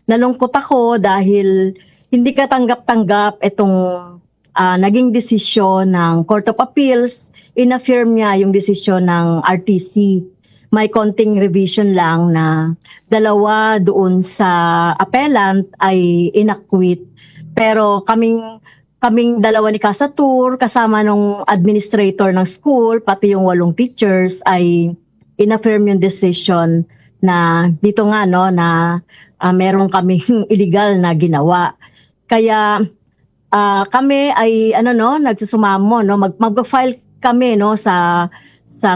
nalungkot ako dahil hindi katanggap-tanggap itong naging desisyon ng Court of Appeals. In-affirm niya yung desisyon ng RTC. May konting revision lang na dalawa doon sa appellant ay inacquit. Pero kaming dalawa ni Casatur, kasama nung administrator ng school, pati yung 8 teachers, ay in-affirm yung decision na dito nga no na meron kaming illegal na ginawa. Kaya kami ay nagsusumamo no mag-file kami no sa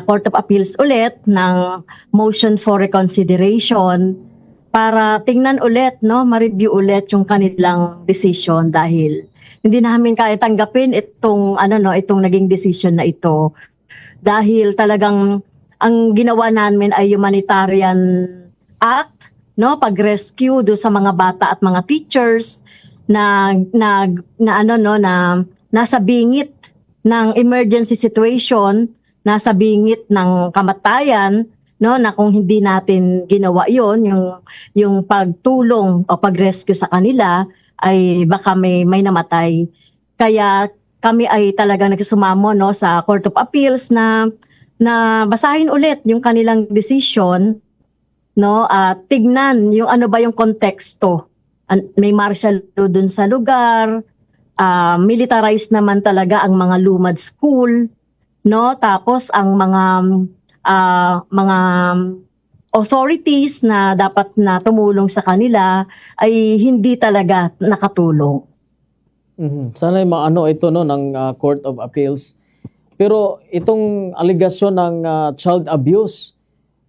Court of Appeals ulit ng motion for reconsideration para tingnan ulit no ma-review ulit yung kanilang decision dahil hindi namin kaya tanggapin itong naging decision na ito dahil talagang ang ginawa namin ay humanitarian act no pag-rescue do sa mga bata at mga teachers na nasa bingit ng emergency situation, nasa bingit ng kamatayan, no, na kung hindi natin ginawa 'yon, yung pagtulong o pag-rescue sa kanila ay baka may namatay. Kaya kami ay talagang nagsusumamo no sa Court of Appeals na basahin ulit yung kanilang decision no at tignan yung ano ba yung konteksto. May martial law dun sa lugar, militarized naman talaga ang mga lumad school, no? Tapos ang mga authorities na dapat na tumulong sa kanila ay hindi talaga nakatulong. Sana maano ito no ng Court of Appeals. Pero itong aligasyon ng child abuse,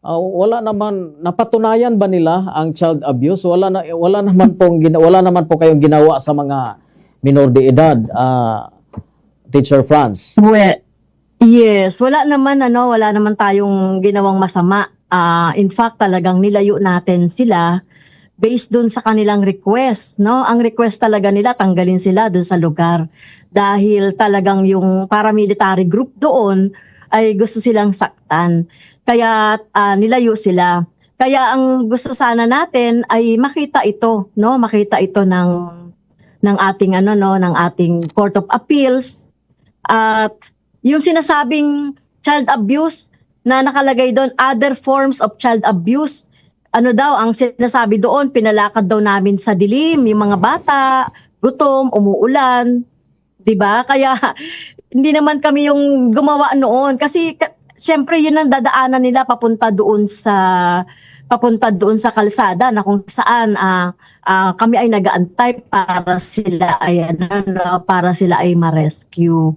wala naman napatunayan ba nila ang child abuse? Wala naman po kayong ginawa sa mga minor de edad, Teacher Franz. Yes, wala naman tayong ginawang masama. In fact, talagang nilayo natin sila based dun sa kanilang request, no? Ang request talaga nila tanggalin sila dun sa lugar dahil talagang yung paramilitary group doon ay gusto silang saktan. Kaya nilayo sila. Kaya ang gusto sana natin ay makita ito, no? Makita ito ng ating ng ating Court of Appeals at yung sinasabing child abuse na nakalagay doon, other forms of child abuse. Ano daw ang sinasabi doon, pinalakad daw namin sa dilim yung mga bata, gutom, umuulan, 'di ba? Kaya hindi naman kami yung gumawa noon kasi syempre yun ang dadaanan nila papunta doon sa kalsada na kung saan kami ay nag-aantay para sila ay ma-rescue.